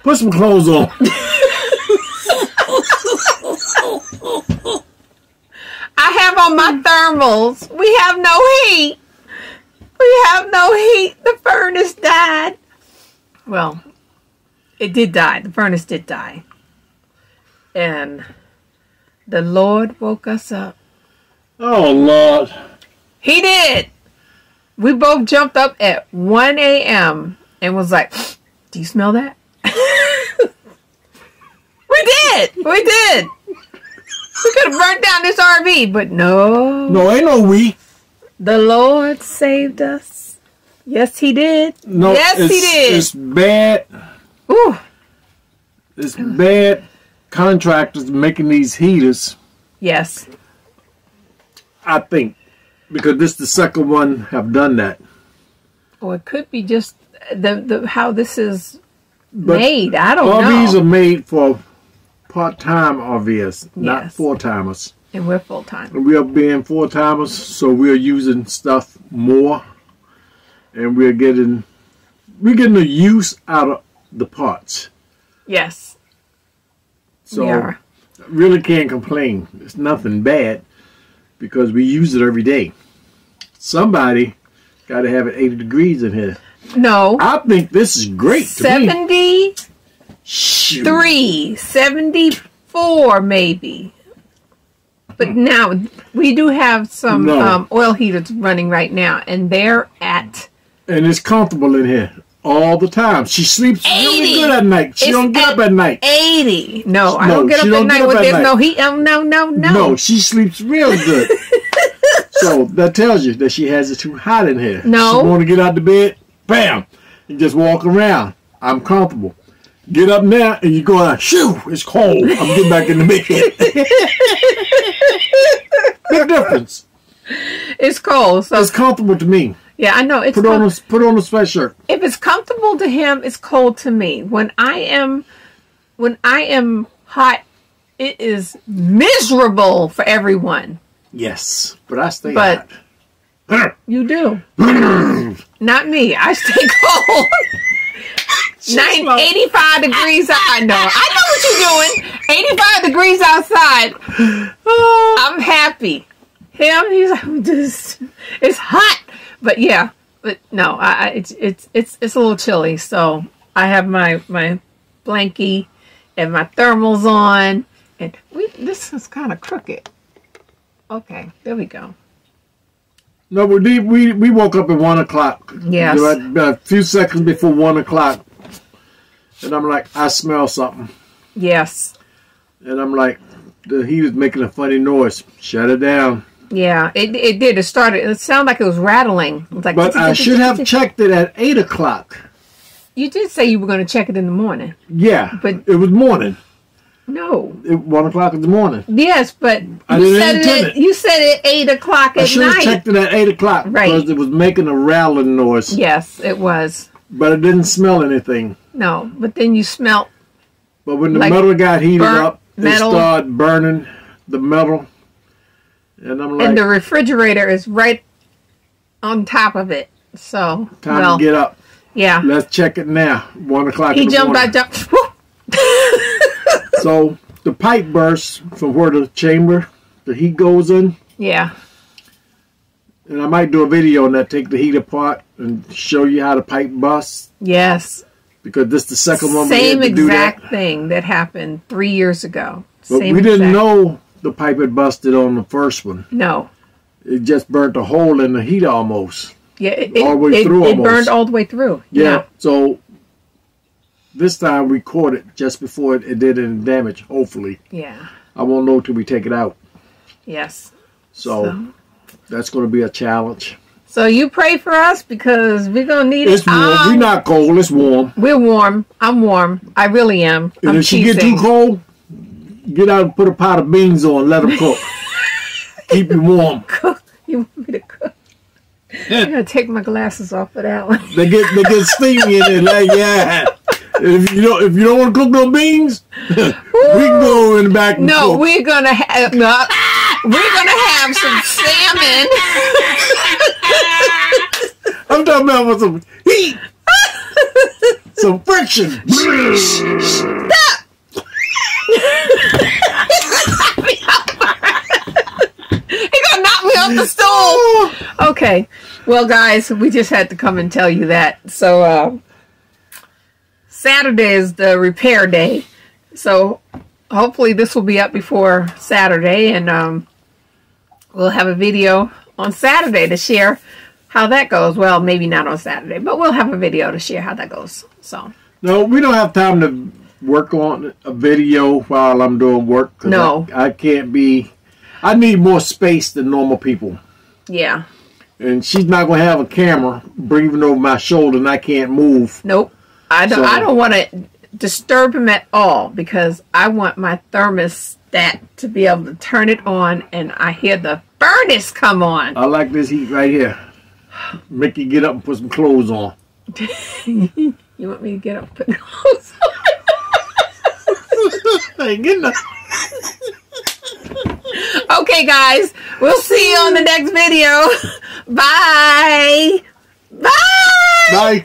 Put some clothes on. I have on my thermals. We have no heat. We have no heat. The furnace died. Well, it did die. The furnace did die. And the Lord woke us up. Oh, Lord. He did. We both jumped up at 1 a.m. and was like, do you smell that? We did. We did. We could have burnt down this RV, but no. No, ain't no we. The Lord saved us. Yes, He did. No, yes, He did. It's bad. Ooh. It's bad contractors making these heaters. Yes. I think. Because this is the second one have done that. Or it could be just the how this is made. I don't know. RVs are made for part-time RVs, not Yes. full-timers. And we're full-time. And we are being full-timers, so we're using stuff more. And we're getting the use out of the parts. Yes. So We are. really can't complain. It's nothing bad because we use it every day. Somebody got to have it 80 degrees in here. No. I think this is great. 73, To me. 74 maybe. But now we do have some No. oil heaters running right now, and they're at And it's comfortable in here all the time. She sleeps really 80. good at night. She It's don't get up at night. 80. No, I No, don't get up she at don't night get up when at there's night. no heat. Oh, no, no, no. No, she sleeps real good. So that tells you that she has it too hot in here. No. She want to get out the bed, bam, and just walk around. I'm comfortable. Get up now and you go out, shoo, it's cold. I'm getting back in the bed. Big difference. It's cold. So It's comfortable to me. yeah, I know. It's Put on a sweatshirt. if it's comfortable to him, it's cold to me. When I am hot, it is miserable for everyone. Yes, but I stay But- hot. You do. Not me. I stay cold. 85 degrees out. I know what you're doing. 85 degrees outside. I'm happy. Him, he's like, it's hot. But yeah, but no, it's a little chilly. So I have my blankie and my thermals on, and this is kind of crooked. Okay, there we go. No, we woke up at 1 o'clock. Yes. A few seconds before 1 o'clock. And I'm like, I smell something. Yes. And I'm like, the heater's making a funny noise. Shut it down. Yeah, it did. It started. It sounded like it was rattling. It was like, But I should have checked it at 8 o'clock. You did say you were going to check it in the morning. Yeah, But- it was morning. No. 1 o'clock in the morning. Yes, but I you didn't said intend it. it. You said it 8 o'clock I at should have night. checked it at 8 o'clock. Right. Because it was making a rattling noise. Yes, it was. But it didn't smell anything. No, but then you smelt. But when the Like metal got heated burnt up, metal. it started burning the metal. And I'm like, And the refrigerator is right on top of it. So, time to get up. Yeah. Let's check it now. 1 o'clock He in the jumped, morning. I jumped. Woo! So the pipe burst from where the chamber, the heat goes in. Yeah. And I might do a video on that, take the heat apart and show you how the pipe busts. Yes. Because this is the second one we Same had to do exact that. thing that happened 3 years ago. But Same we didn't exact- know the pipe had busted on the first one. No. It just burnt a hole in the heat almost. Yeah, All the way through it almost. burned all the way through. Yeah. So this time we caught it just before it did any damage, hopefully. Yeah. I won't know till we take it out. Yes. So that's going to be a challenge. So you pray for us because we're going to need It's it. warm. We're not cold. It's warm. We're warm. I'm warm. I really am. And I'm if she get too cold, get out and put a pot of beans on. Let them cook. Keep you warm. Cook. You want me to cook? I'm gonna take my glasses off for that one. They get steamy in it. Like, yeah. If you don't want to cook no beans, we can go in the back. No, we're gonna have some salmon. I'm talking about with some heat, some friction. Stop! He's gonna knock me off the stool. Okay, well, guys, we just had to come and tell you that. So Saturday is the repair day. So hopefully this will be up before Saturday, and we'll have a video on Saturday to share how that goes. Well, maybe not on Saturday, but we'll have a video to share how that goes. So no, we don't have time to work on a video while I'm doing work. 'Cause no, I can't be. I need more space than normal people. Yeah. And she's not gonna have a camera breathing over my shoulder, and I can't move. Nope. I don't want to disturb him at all, because I want my thermostat to be able to turn it on, and I hear the furnace come on. I like this heat right here. Make you get up and put some clothes on. You want me to get up and put clothes on? I ain't getting nothing. Okay, guys. We'll see you on the next video. Bye. Bye. Bye.